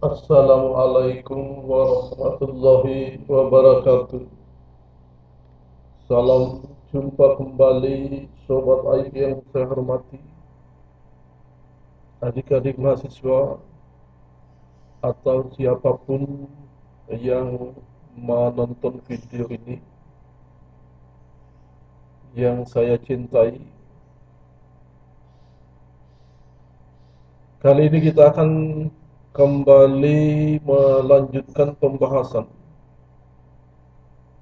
Assalamualaikum warahmatullahi wabarakatuh. Salam jumpa kembali Sobat Aib yang saya hormati, adik-adik mahasiswa atau siapapun yang menonton video ini yang saya cintai. Kali ini kita akan kembali melanjutkan pembahasan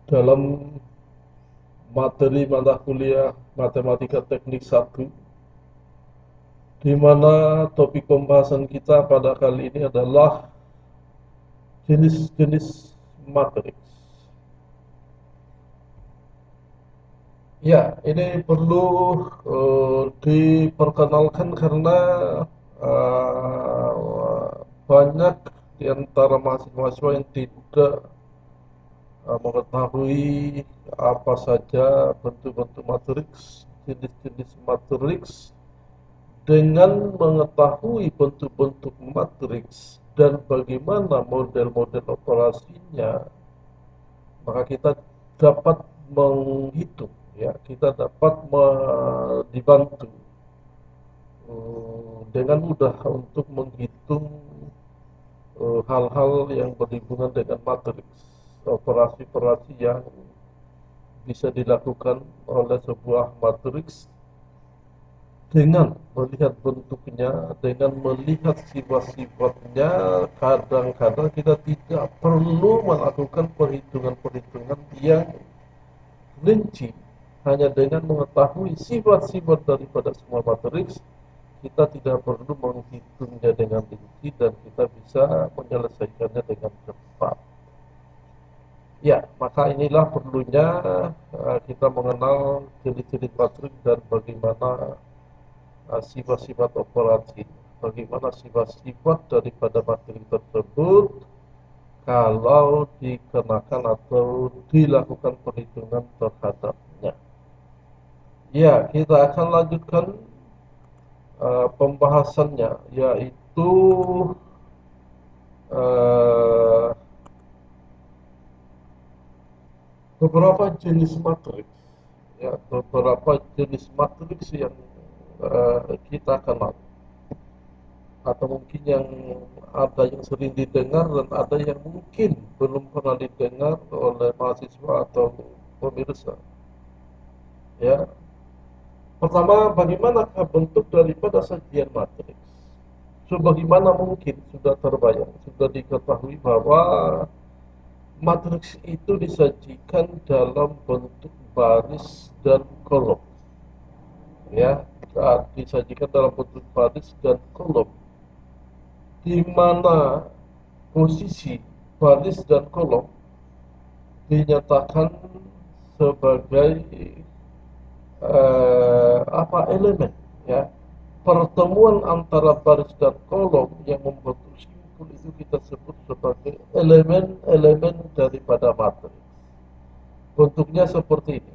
dalam materi mata kuliah Matematika Teknik 1, di mana topik pembahasan kita pada kali ini adalah jenis-jenis matriks. Ya, ini perlu diperkenalkan karena banyak di antara mahasiswa yang tidak mengetahui apa saja bentuk-bentuk matriks, jenis-jenis matriks. Dengan mengetahui bentuk-bentuk matriks dan bagaimana model-model operasinya, maka kita dapat menghitung, ya, kita dapat dibantu dengan mudah untuk menghitung hal-hal yang berhubungan dengan matriks, operasi-operasi yang bisa dilakukan oleh sebuah matriks dengan melihat bentuknya, dengan melihat sifat-sifatnya. Kadang-kadang kita tidak perlu melakukan perhitungan-perhitungan yang rinci. Hanya dengan mengetahui sifat-sifat daripada semua matriks, kita tidak perlu menghitungnya dengan rinci dan kita bisa menyelesaikannya dengan cepat. Ya, maka inilah perlunya kita mengenal jenis-jenis matriks dan bagaimana sifat-sifat operasi, bagaimana sifat-sifat daripada materi tersebut kalau dikenakan atau dilakukan perhitungan terhadapnya. Ya, kita akan lanjutkan pembahasannya, yaitu uh, beberapa jenis matriks, ya, beberapa jenis matriks yang kita kenal, atau mungkin yang ada yang sering didengar dan ada yang mungkin belum pernah didengar oleh mahasiswa atau pemirsa. Ya, pertama, bagaimanakah bentuk daripada sajian matriks? Sebagaimana mungkin sudah terbayang, sudah diketahui bahwa matriks itu disajikan dalam bentuk baris dan kolom. Ya, disajikan dalam bentuk baris dan kolom, di mana posisi baris dan kolom dinyatakan sebagai elemen, ya, pertemuan antara baris dan kolom yang membentuk simpul itu kita sebut sebagai elemen-elemen daripada matriks. Bentuknya seperti ini,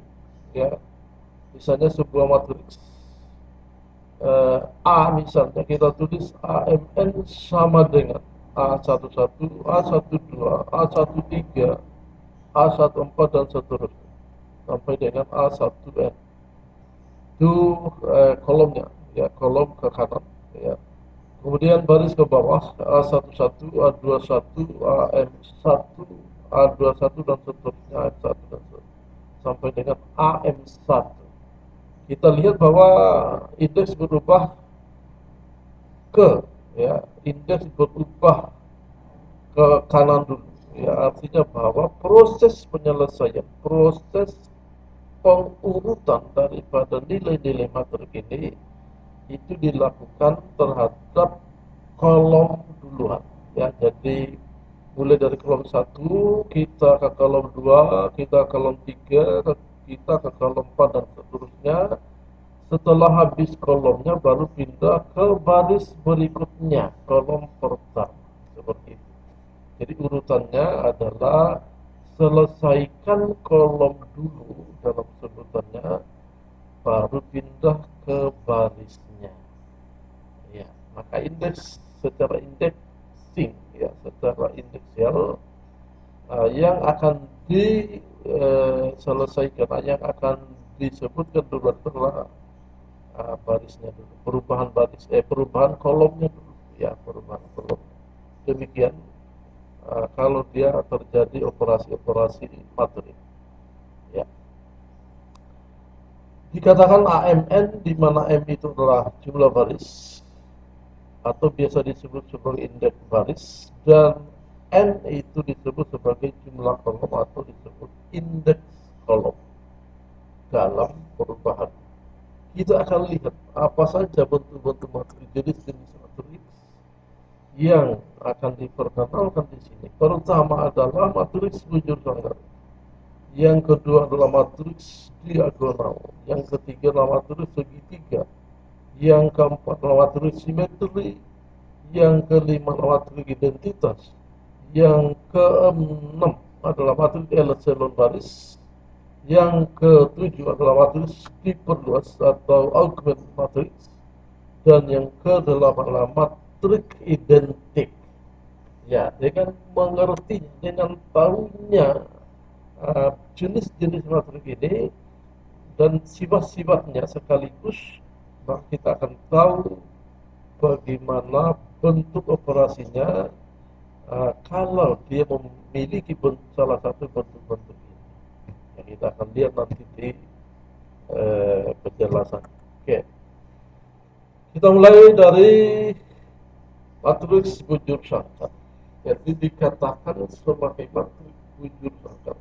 ya, misalnya sebuah matriks A, misalnya kita tulis AMN sama dengan A11, A12, A13, A14 dan seterusnya sampai dengan A1N. Itu kolomnya, ya, kolom ke kanan, ya. Kemudian baris ke bawah A11, A21, AM1, A21 dan seterusnya, AM1 dan seterusnya sampai dengan AM1. Kita lihat bahwa indeks berubah ke, ya, indeks berubah ke kanan dulu, ya, artinya bahwa proses penyelesaian, proses pengurutan daripada nilai-nilai matrik ini itu dilakukan terhadap kolom duluan, ya. Jadi mulai dari kolom 1 kita ke kolom 2, kita ke kolom 3, kita ke kolom 4 dan seterusnya. Setelah habis kolomnya baru pindah ke baris berikutnya, kolom pertama, seperti itu. Jadi urutannya adalah selesaikan kolom dulu dalam sebutannya, baru pindah ke barisnya. Ya, maka indeks secara indexing, ya, secara indeksial yang akan diselesaikan, yang akan disebutkan dulu adalah barisnya dulu, perubahan kolomnya dulu, ya, perubahan kolom. Demikian kalau dia terjadi operasi-operasi materi. Ya. Dikatakan AMN di mana M itu adalah jumlah baris atau biasa disebut sebagai indeks baris, dan N itu disebut sebagai jumlah kolom atau disebut indeks kolom dalam perubahan. Kita akan lihat apa saja bentuk-bentuk materi, jenis-jenis materi yang akan diperkenalkan di sini. Pertama adalah matriks bujur sangkar. Yang kedua adalah matriks diagonal. Yang ketiga adalah matriks segitiga. Yang keempat adalah matriks simetri. Yang kelima adalah matriks identitas. Yang keenam adalah matriks epsilon baris. Yang ketujuh adalah matriks diperluas atau augment matriks. Dan yang kedelapan adalah matriks identik. Ya, dengan mengerti, dengan tahunya jenis-jenis matriks ini dan sifat-sifatnya sekaligus, maka kita akan tahu bagaimana bentuk operasinya kalau dia memiliki salah satu bentuk-bentuk ini. Yang kita akan lihat nanti di penjelasan. Oke, kita mulai dari matriks bujur sangkar. Jadi dikatakan sebagai matriks bujur sangkar.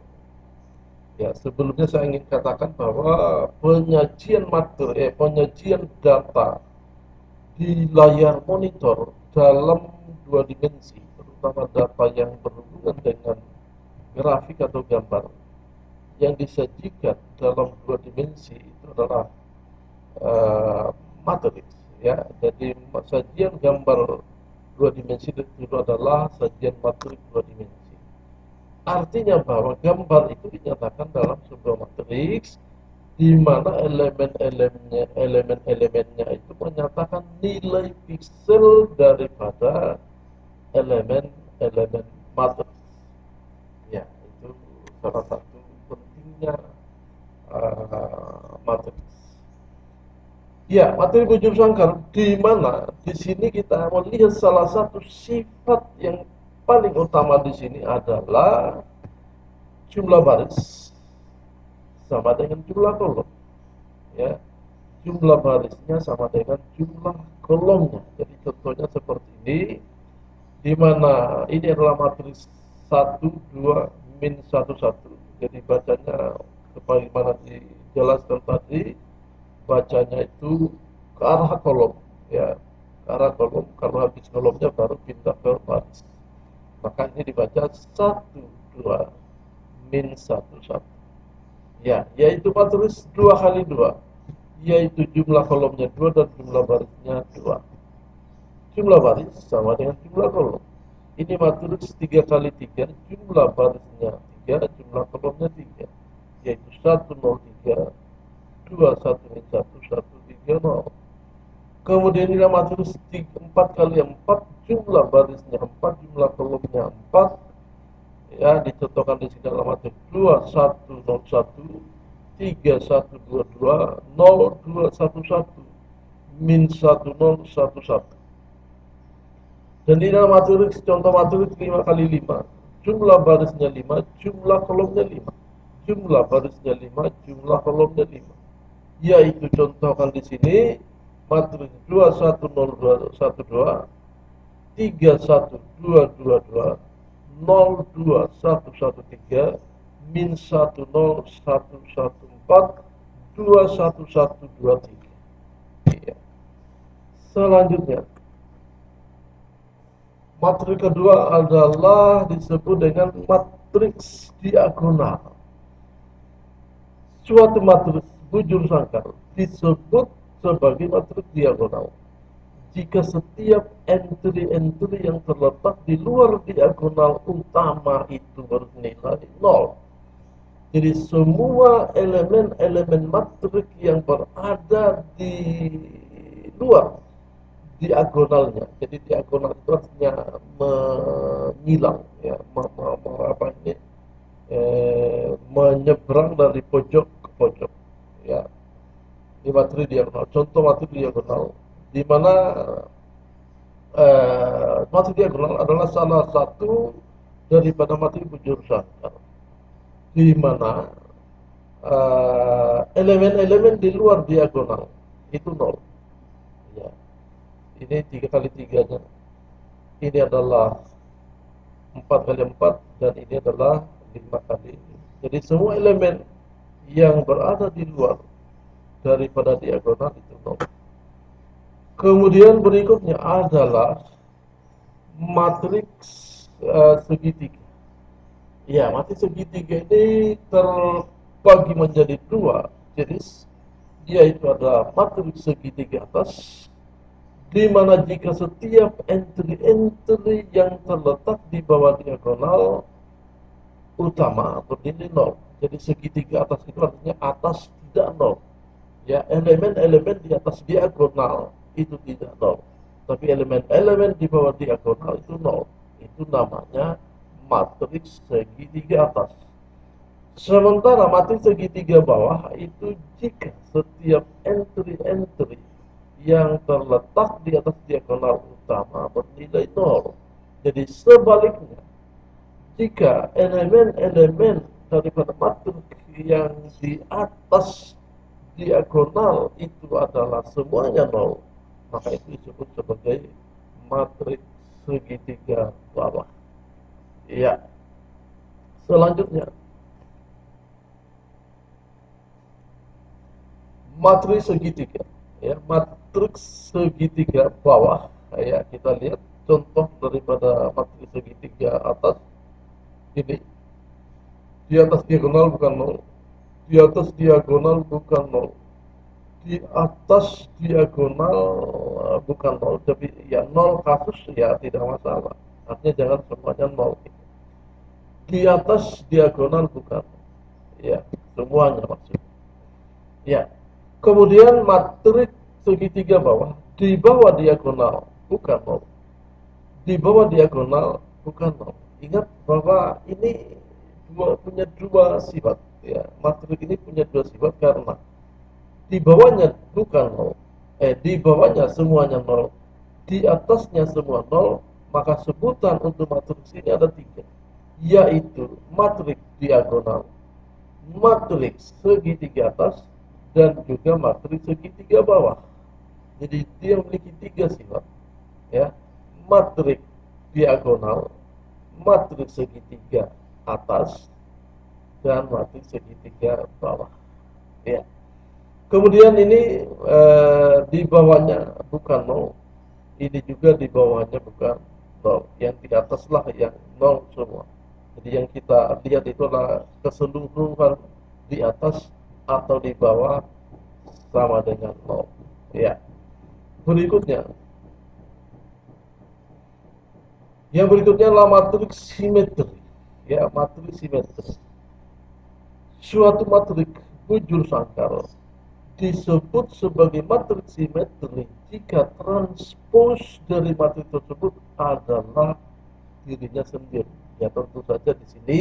Ya, sebelumnya saya ingin katakan bahwa penyajian materi, penyajian data di layar monitor dalam dua dimensi, terutama data yang berhubungan dengan grafik atau gambar, yang disajikan dalam dua dimensi itu adalah matriks. Ya, jadi sajian gambar dua dimensi itu adalah sajian matriks dua dimensi. Artinya bahwa gambar itu dinyatakan dalam sebuah matriks di mana elemen-elemennya itu menyatakan nilai piksel daripada elemen-elemen matriks. Ya, itu salah satu pentingnya matriks. Ya, materi bujur sangkar di mana di sini kita melihat salah satu sifat yang paling utama di sini adalah jumlah baris sama dengan jumlah kolom. Ya, jumlah barisnya sama dengan jumlah kolomnya. Jadi contohnya seperti ini, di mana ini adalah matriks 1 2 min 1 1. Jadi bacanya sebagaimana dijelaskan tadi, bacanya itu ke arah kolom, ya, ke arah kolom. Kalau habis kolomnya baru pindah ke baris. Maka ini dibaca 1 2 min 1 1. Ya, yaitu matriks 2 kali 2, yaitu jumlah kolomnya 2 dan jumlah barisnya 2. Jumlah baris sama dengan jumlah kolom. Ini matriks 3 kali 3, jumlah barisnya 3, jumlah kolomnya 3, yaitu 103, 2 1 min 1 1 3 0. Kemudian ini matriks 4 kali 4, jumlah barisnya 4, jumlah kolomnya 4. Ya, dicontohkan di sini dalam matriks 2 1 0 1, 3 1 2 2, 0 2 1 1, min 1 0 1 1. Dan di dalam matriks, contoh matriks 5 kali 5, jumlah barisnya 5, jumlah kolomnya 5, jumlah barisnya 5, jumlah kolomnya 5. Yaitu contohkan di sini matriks 2 1 0 2 1 2, 3 1 2 2 2, 0 2 1 1 3, min 1 0 1 1 4, 2 1 1 2 3. Iya. Selanjutnya, matriks kedua adalah disebut dengan matriks diagonal. Suatu matriks bujur sangkar disebut sebagai matriks diagonal jika setiap entry-entry yang terletak di luar diagonal utama itu bernilai 0. Jadi semua elemen-elemen matriks yang berada di luar diagonalnya. Jadi diagonal itu artinya menyilang, ya, apa ini, menyeberang dari pojok ke pojok, ya. Ini materi diagonal. Contoh materi diagonal, di mana materi diagonal adalah salah satu daripada materi berjurusan, di mana elemen-elemen di luar diagonal itu nol. Ya, ini 3 kali 3-nya. Ini adalah 4 kali 4 dan ini adalah 5 kali. Jadi semua elemen yang berada di luar daripada diagonal itu nol. Kemudian berikutnya adalah matriks segitiga. Ya, matriks segitiga ini terbagi menjadi 2 jenis, yaitu ada matriks segitiga atas, di mana jika setiap entry-entry yang terletak di bawah diagonal utama bernilai nol. Jadi segitiga atas itu artinya atas tidak nol. Ya, elemen-elemen di atas diagonal itu tidak nol. Tapi elemen-elemen di bawah diagonal itu nol. Itu namanya matriks segitiga atas. Sementara matriks segitiga bawah itu jika setiap entry-entry yang terletak di atas diagonal utama bernilai nol. Jadi sebaliknya, jika elemen-elemen daripada matriks yang di atas diagonal itu adalah semuanya nol, maka itu disebut sebagai matriks segitiga bawah. Ya, selanjutnya matriks segitiga. Ya, matriks segitiga bawah. Ya, kita lihat contoh daripada matriks segitiga atas ini. Di atas diagonal bukan nol, di atas diagonal bukan nol, di atas diagonal bukan nol, tapi ya nol kasus ya tidak masalah. Artinya jangan semuanya nol. Di atas diagonal bukan, ya semuanya maksudnya. Ya. Kemudian matriks segitiga bawah, di bawah diagonal bukan nol, di bawah diagonal bukan nol. Ingat bahwa ini punya 2 sifat, ya. Matriks ini punya 2 sifat karena di bawahnya bukan nol, di bawahnya semuanya nol, di atasnya semua nol, maka sebutan untuk matriks ini ada 3, yaitu matriks diagonal, matriks segitiga atas, dan juga matriks segitiga bawah. Jadi dia memiliki 3 sifat, ya. Matriks diagonal, matriks segitiga atas, dan matriks segitiga bawah. Ya. Kemudian ini di bawahnya bukan nol, ini juga di bawahnya bukan nol. Yang di atas lah yang nol semua. Jadi yang kita lihat itu adalah keseluruhan di atas atau di bawah sama dengan nol. Ya. Berikutnya, yang berikutnya adalah matriks simetri. Ya, matriks simetri. Suatu matriks bujur sangkal disebut sebagai matriks simetri jika transpose dari matriks tersebut adalah dirinya sendiri. Ya, tentu saja di sini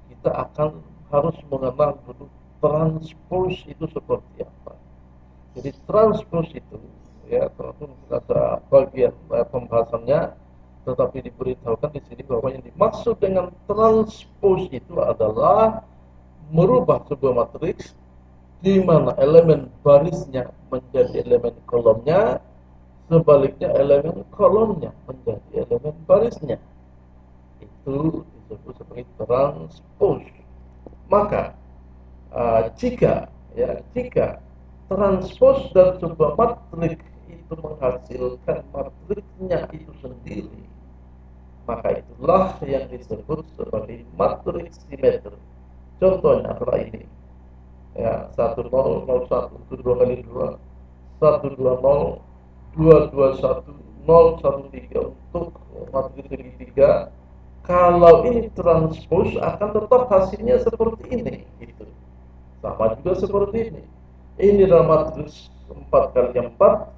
kita akan harus mengenal dulu transpose itu seperti apa. Jadi transpose itu, ya, tentu ada bagian pembahasannya, tetapi diberitahukan di sini bahwa yang dimaksud dengan transpose itu adalah merubah sebuah matriks di mana elemen barisnya menjadi elemen kolomnya, sebaliknya elemen kolomnya menjadi elemen barisnya. Itu disebut sebagai transpose. Maka jika transpose dari sebuah matriks itu menghasilkan matriksnya itu sendiri, maka itulah yang disebut sebagai matriks simetri. Contohnya adalah ini, ya, 1001 itu 2 kali 2, 120, 221, 013 untuk matriks segitiga. Kalau ini transpose akan tetap hasilnya seperti ini, gitu. Sama juga seperti ini. Ini adalah matriks 4 kali 4,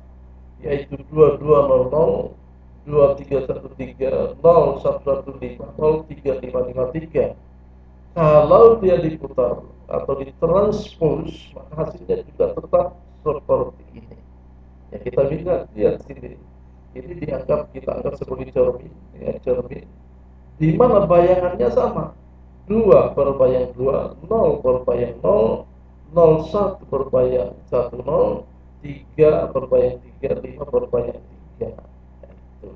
yaitu 2200, 2313, 0115, 03553. Kalau dia diputar atau ditranspos, maka hasilnya juga tetap seperti ini. Ya, kita lihat sini, ini dianggap, kita anggap sebagai cermin, ya, cermin di mana bayangannya sama, 2 berbayang 2, 0 berbayang 0, 01 berbayang 10, 3 berbayang 3, 5 berbayang 3. Nah, itu.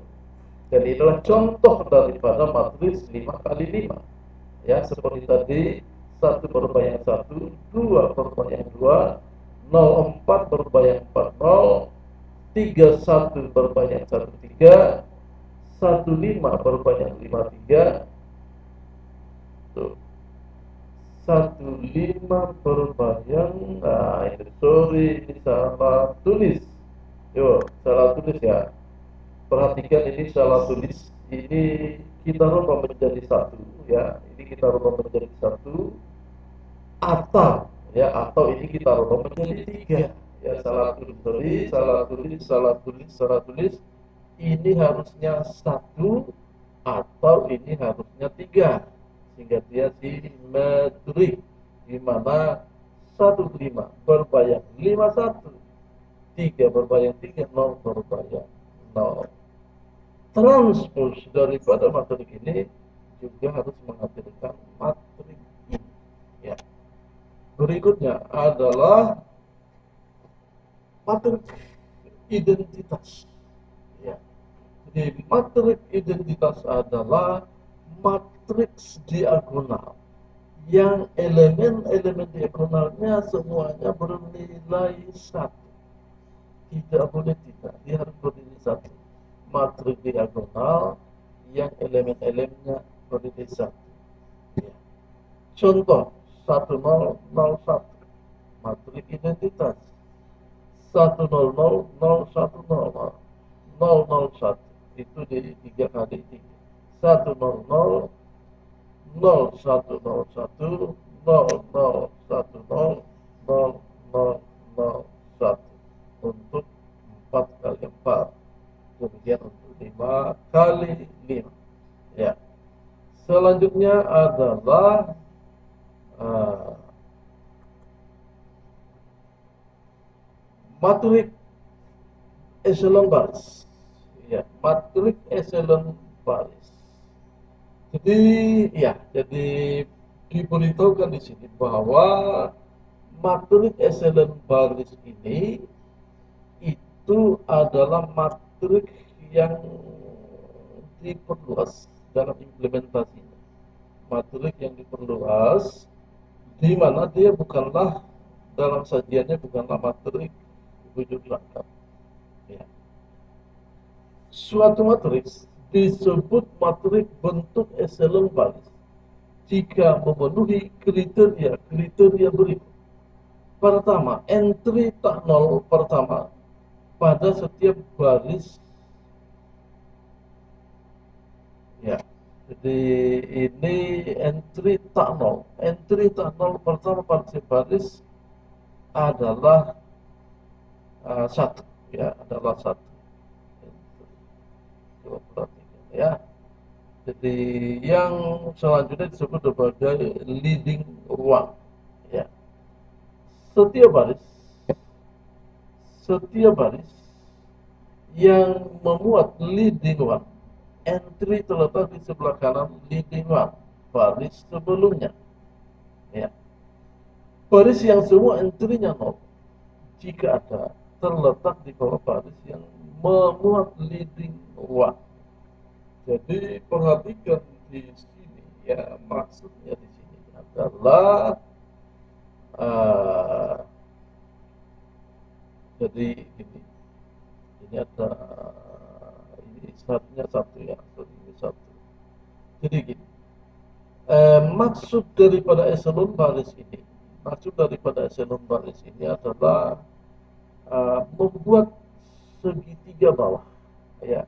Jadi itulah contoh daripada matriks 5 kali 5. Ya, seperti tadi, 1 berbayang 1, 2 berbayang 2, 04 berbayang 40, 31 berbayang 13, 15 berbayang 53, tuh, 15 berbayang, nah itu sorry, salah tulis. Yo, salah tulis ya. Perhatikan, ini salah tulis. Ini kita rubah menjadi satu, ya. Ini kita rubah menjadi satu, atau ya, atau ini kita rubah menjadi tiga. Ya, salah tulis, sorry, salah tulis. Ini harusnya satu, atau ini harusnya tiga, sehingga dia simetrik, di mana 15 berbayang 51, 3 berbayang 3, 0 berbayang 0. Transpos daripada matrik ini juga harus menghasilkan matrik ini, ya. Berikutnya adalah matrik identitas, ya. Jadi matrik identitas adalah matriks diagonal yang elemen-elemen diagonalnya semuanya bernilai satu. Tidak boleh tidak, dia harus bernilai satu. Matriks diagonal yang elemen-elemennya bernilai satu. Ya. Contoh 1001, matriks identitas 100, 001, itu di 3 kali 3, 100, 0101, 0010, 0001 untuk 4 kali 4, kemudian untuk 5 kali 5, ya. Selanjutnya adalah uh, matrik eselon baris, ya, matrik eselon baris. Jadi ya, jadi diberitahukan di sini bahwa matrik eselon baris ini itu adalah matrik yang diperluas dalam implementasinya. Matrik yang diperluas, di mana dia bukanlah, dalam sajiannya bukanlah matrik wujud lengkap. Ya. Suatu matriks disebut matrik bentuk eselon baris jika memenuhi kriteria berikut. Pertama, entry tak nol pertama pada setiap baris, ya. Jadi ini entry tak nol. Entry tak nol pertama pada setiap baris adalah satu, ya, adalah satu. Coba perhatikan, ya. Jadi yang selanjutnya disebut sebagai leading one, ya. Setiap baris, setiap baris yang memuat leading one, entry terletak di sebelah kanan leading one, baris sebelumnya, ya. Baris yang semua entry-nya nol, jika ada, terletak di bawah baris yang memuat leading one. Jadi perhatikan di sini, ya, maksudnya di sini adalah uh, jadi ini ada, ini satunya satu, ya, ini satu. Jadi gini, maksud daripada eselon baris ini, adalah membuat segitiga bawah, ya.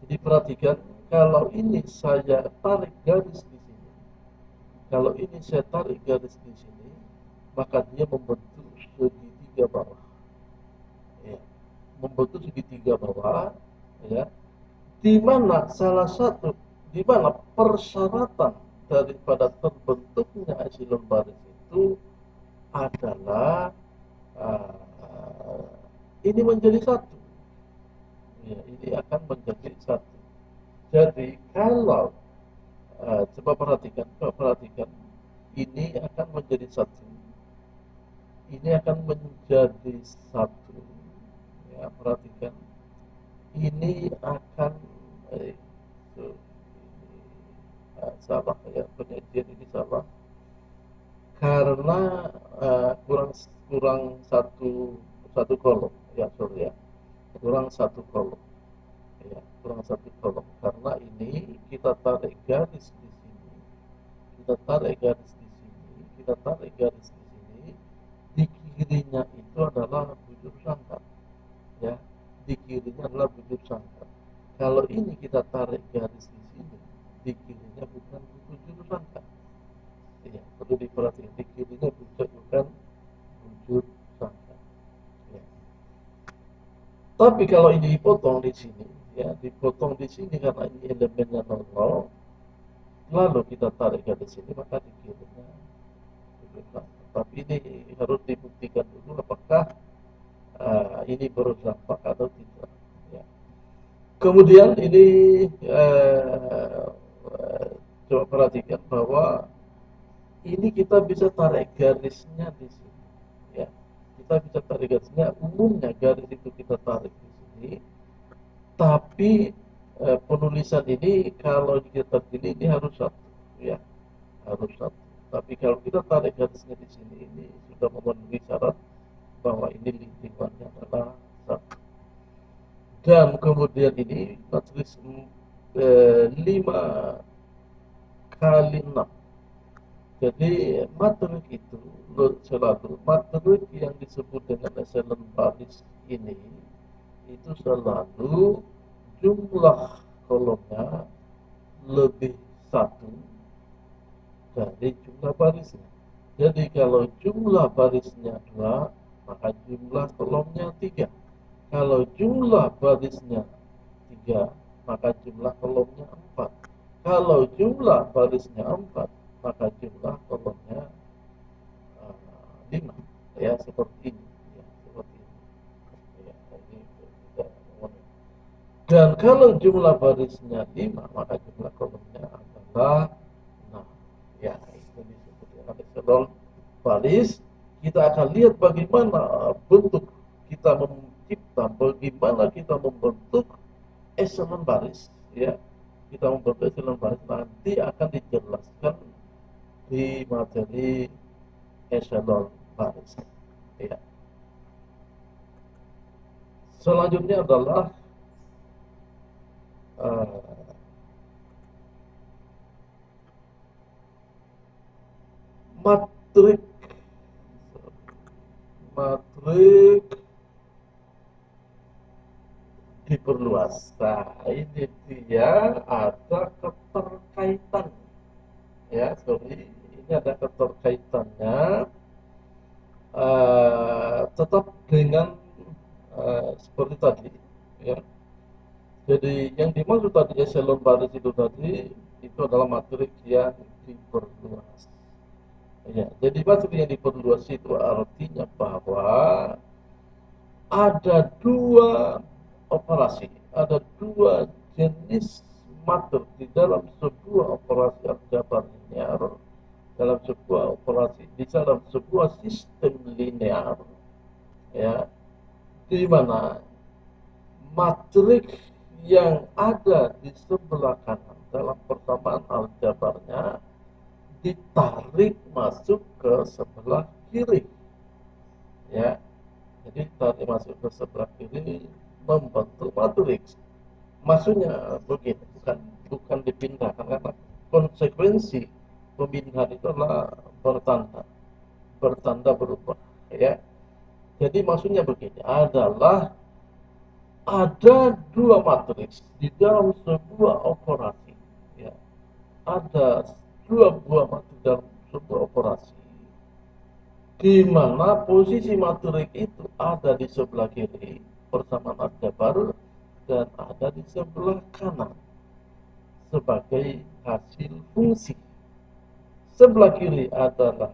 Jadi perhatikan, kalau ini saya tarik garis di sini, kalau ini saya tarik garis di sini, maka dia membentuk segitiga bawah, ya. membentuk segitiga bawah, ya, di mana salah satu, di mana persyaratan daripada terbentuknya echelon baris itu adalah uh, ini menjadi satu, ya, ini akan menjadi satu. Jadi kalau coba perhatikan, ini akan menjadi satu, ini akan menjadi satu, ya, perhatikan, ini akan eh, salah ya, penyajian ini salah karena kurang kurang satu satu kolom, ya, sorry ya, kurang satu kolom, ya, kurang satu kolom, karena ini kita tarik garis di sini, kita tarik garis di sini, kita tarik garis di sini, di kirinya itu adalah bujur sangkar, ya, di kirinya adalah bujur sangkar. Kalau ini kita tarik garis di sini, di kirinya bukan bujur sangkar, ya, perlu diperhatikan, di kirinya bukan bujur sangkar, ya. Tapi kalau ini dipotong di sini, ya, dipotong di sini karena ini elemennya 00, lalu kita tarik garis sini, maka di kirinya bujur sangkar. Tapi ini harus dibuktikan dulu apakah ini berdampak atau tidak, ya. Kemudian ini uh, coba perhatikan bahwa ini kita bisa tarik garisnya di sini, ya, kita bisa tarik garisnya, umumnya garis itu kita tarik di sini, tapi penulisan ini kalau kita pilih ini harus satu, ya, harus satu. Tapi kalau kita tarik garisnya di sini, ini sudah memenuhi syarat bahwa ini lingkungannya adalah satu. Dan kemudian ini matris 5 kali 6. Jadi matrik itu selalu, matrik yang disebut dengan echelon baris ini itu selalu jumlah kolomnya lebih satu dari jumlah barisnya. Jadi kalau jumlah barisnya 2, maka jumlah kolomnya 3. Kalau jumlah barisnya 3, maka jumlah kolomnya 4. Kalau jumlah barisnya 4, maka jumlah kolomnya 5. Ya, seperti ini. Ya, seperti ini. Ya, ini kita ngomongin. Dan kalau jumlah barisnya 5, maka jumlah kolomnya adalah 6. Ya, itu disebut dengan echelon baris. Kita akan lihat bagaimana bentuk kita mencipta, bagaimana kita membentuk echelon baris, ya, kita membentuk echelon baris nanti akan dijelaskan di materi echelon baris, ya. Selanjutnya adalah uh, matrik matrik diperluas. Nah, ini dia ada keterkaitan, ya, sorry, ini ada keterkaitannya, tetap dengan seperti tadi, ya. Jadi yang dimaksud tadi echelon baris itu tadi itu adalah matrik yang diperluas. Ya, jadi matrik yang diperluas itu artinya bahwa ada dua operasi, ada dua jenis matrik di dalam sebuah operasi aljabar linear, dalam sebuah operasi di dalam sebuah sistem linear, ya, di mana matrik yang ada di sebelah kanan dalam persamaan aljabarnya ditarik masuk ke sebelah kiri, ya. Jadi tarik masuk ke sebelah kiri membentuk matriks. Maksudnya begini, bukan bukan dipindahkan, karena konsekuensi pemindahan itu adalah bertanda berubah, ya. Jadi maksudnya begini, adalah ada dua matriks di dalam sebuah operasi, ya. Ada dua buah matrik dalam sebuah operasi di mana posisi matrik itu ada di sebelah kiri, persamaan aljabar dan ada di sebelah kanan sebagai hasil fungsi. Sebelah kiri adalah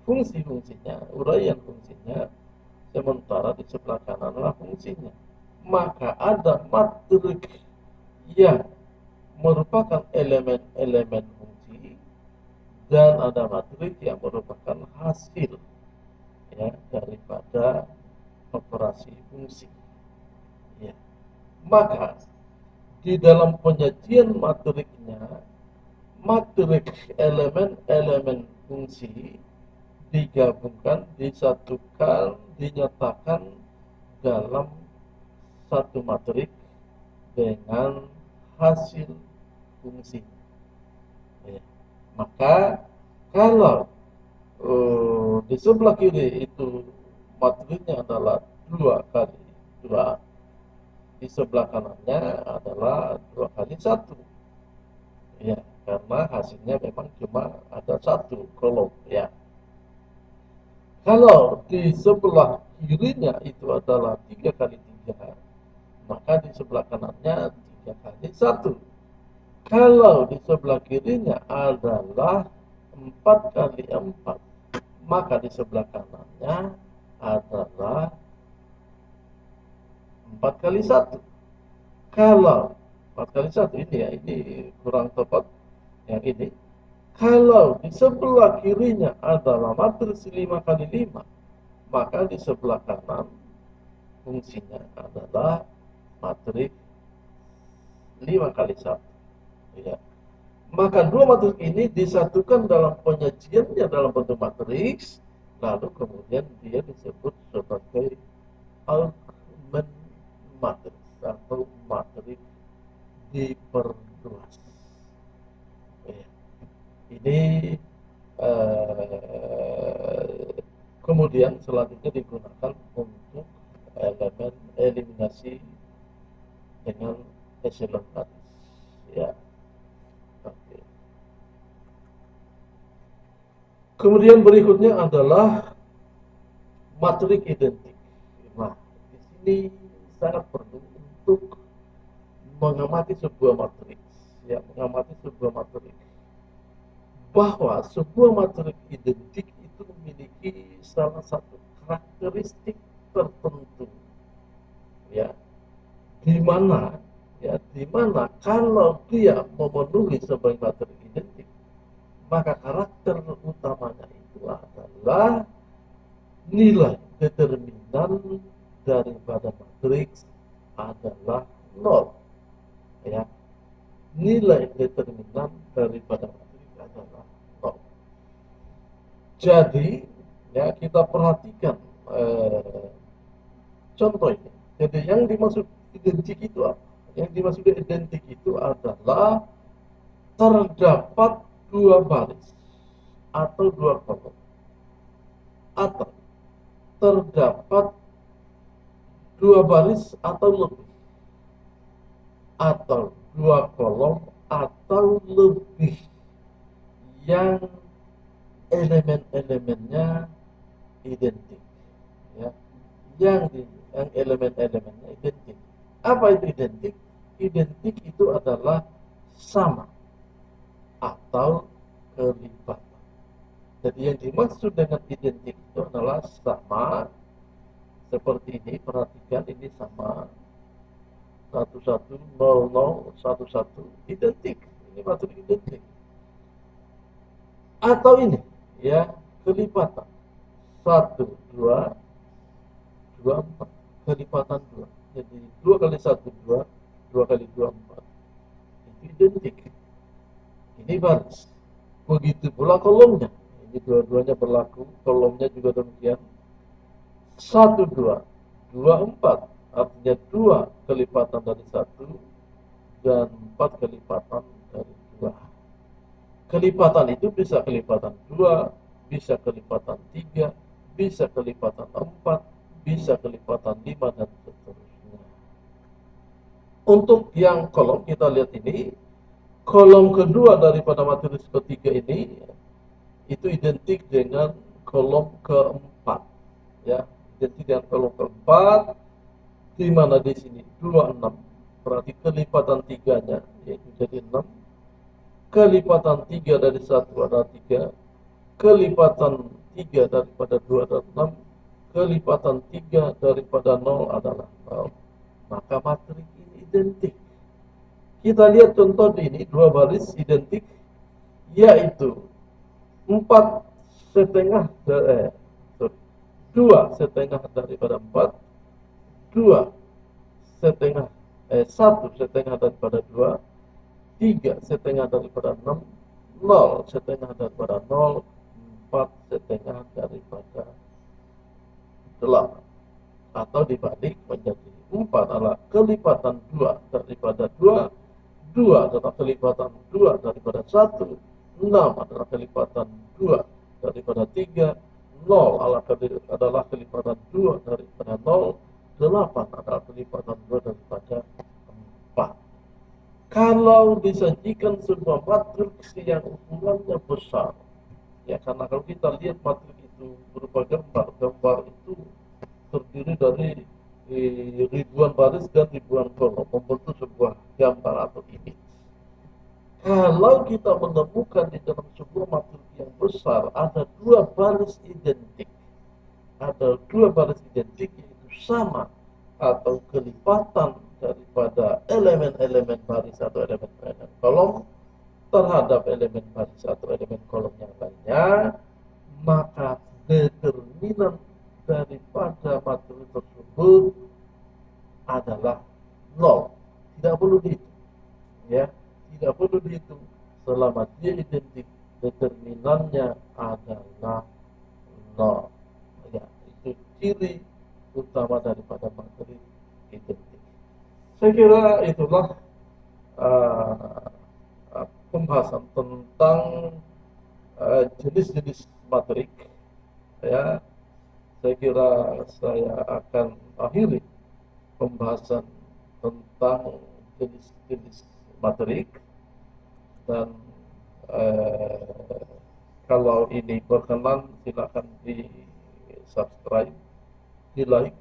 fungsi-fungsinya, uraian fungsinya, sementara di sebelah kananlah fungsinya. Maka ada matrik yang merupakan elemen-elemen fungsi dan ada matrik yang merupakan hasil ya daripada operasi fungsi. Ya. Maka di dalam penyajian matriknya, matrik elemen-elemen fungsi digabungkan, disatukan, dinyatakan dalam satu matrik dengan hasil fungsi. Ya. Maka kalau di sebelah kiri itu matriknya adalah 2 kali 2, di sebelah kanannya adalah 2 kali 1. Ya, karena hasilnya memang cuma ada 1 kolom ya. Kalau di sebelah kirinya itu adalah 3 kali 3, maka di sebelah kanannya 3 kali 1. Kalau di sebelah kirinya adalah 4 kali 4, maka di sebelah kanannya adalah 4 kali 1. Kalau 4 kali 1 ini ya, ini kurang tepat yang ini. Kalau di sebelah kirinya adalah matriks 5 kali 5, maka di sebelah kanan fungsinya adalah matriks 5 kali 1. Ya. Maka dua matriks ini disatukan dalam penyajiannya dalam bentuk matriks, lalu kemudian dia disebut sebagai augment matriks atau matriks diperluas. Ya. Ini kemudian selanjutnya digunakan untuk elemen eliminasi dengan echelon lattice. Ya. Oke. Kemudian berikutnya adalah matrik identik. Nah, di sini sangat perlu untuk mengamati sebuah matriks, ya, mengamati sebuah matrik. Bahwa sebuah matrik identik itu memiliki salah satu karakteristik tertentu, ya, di mana kalau dia memenuhi sebagai matrik identik, maka karakter utamanya itu adalah nilai determinan daripada matriks adalah 0. Ya, nilai determinan daripada matriks adalah 0. Jadi, ya kita perhatikan contoh ini. Jadi yang dimaksud identik itu apa? Yang dimaksud identik itu adalah terdapat 2 baris atau 2 kolom, atau terdapat 2 baris atau lebih, atau 2 kolom atau lebih yang elemen-elemennya identik, ya, yang elemen-elemennya identik. Apa itu identik? Identik itu adalah sama atau kelipatan. Jadi yang dimaksud dengan identik itu adalah sama, seperti ini. Perhatikan, ini sama 110011 identik, ini matrik identik. Atau ini ya kelipatan 1224, kelipatan 2. Jadi 2 kali 1 2, 2 kali 2 4, itu identik. Ini baris. Begitu pula kolomnya, ini dua-duanya berlaku. Kolomnya juga demikian. 1 2 2 4, artinya 2 kelipatan dari 1 dan 4 kelipatan dari 2. Kelipatan itu bisa kelipatan 2, bisa kelipatan 3, bisa kelipatan 4, bisa kelipatan 5, dan seterusnya. Untuk yang kolom, kita lihat ini, kolom kedua daripada matriks ketiga ini itu identik dengan kolom keempat, ya, identik dengan kolom keempat, di mana di sini 26, berarti kelipatan tiganya yaitu jadi 6, kelipatan 3 dari 1 adalah 3, kelipatan 3 daripada 2 adalah 6, kelipatan 3 daripada 0 adalah 0. Maka matrik ini identik. Kita lihat contoh ini, dua baris identik, yaitu 4 setengah dari 2 setengah daripada 4, 2 setengah 1 setengah daripada 2, 3 setengah daripada 6, 0 setengah daripada 0, 4 setengah daripada 8. Atau dibalik menjadi 4 adalah kelipatan 2 daripada 2, 2 adalah kelipatan 2 daripada 1, 6 adalah kelipatan 2 daripada 3, 0 adalah kelipatan 2 daripada 0, 8 adalah kelipatan 2 daripada 4. Kalau disajikan sebuah matriks yang ukurannya besar, ya karena kalau kita lihat matriks itu berupa gambar, gambar itu terdiri dari ribuan baris dan ribuan kolom membentuk sebuah gambar atau image. Kalau kita menemukan di dalam sebuah matriks yang besar ada dua baris identik, yaitu sama atau kelipatan daripada elemen-elemen baris atau elemen-elemen kolom terhadap elemen baris atau elemen kolom yang lainnya, maka determinan daripada materi tersebut adalah nol. Tidak perlu dihitung, ya, tidak perlu dihitung selama dia identik, determinannya adalah nol. Ya, itu ciri utama daripada materi identik. Saya kira itulah uh, pembahasan tentang jenis-jenis matrik. Ya, saya kira saya akan akhiri pembahasan tentang jenis-jenis matrik dan eh, kalau ini berkenan silakan di subscribe, di like,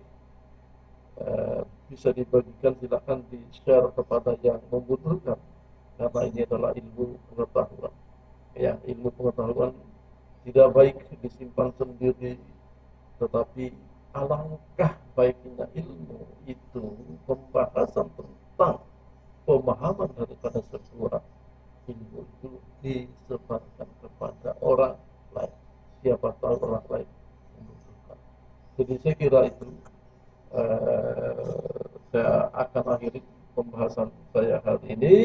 bisa dibagikan, silakan di share kepada yang membutuhkan karena ini adalah ilmu pengetahuan. Ya, ilmu pengetahuan tidak baik disimpan sendiri, tetapi alangkah baiknya ilmu itu pembahasan tentang pemahaman daripada sebuah ilmu itu disebarkan kepada orang lain. Siapa tahu orang lain membutuhkan. Jadi saya kira itu saya akan akhiri pembahasan saya hari ini.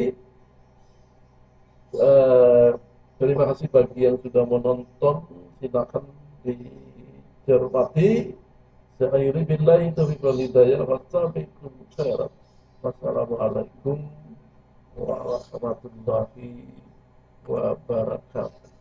Terima kasih bagi yang sudah menonton. Silakan dicermati. Saya akhiri billahi taufiq wal hidayah. Wassalamualaikum warahmatullahi wabarakatuh.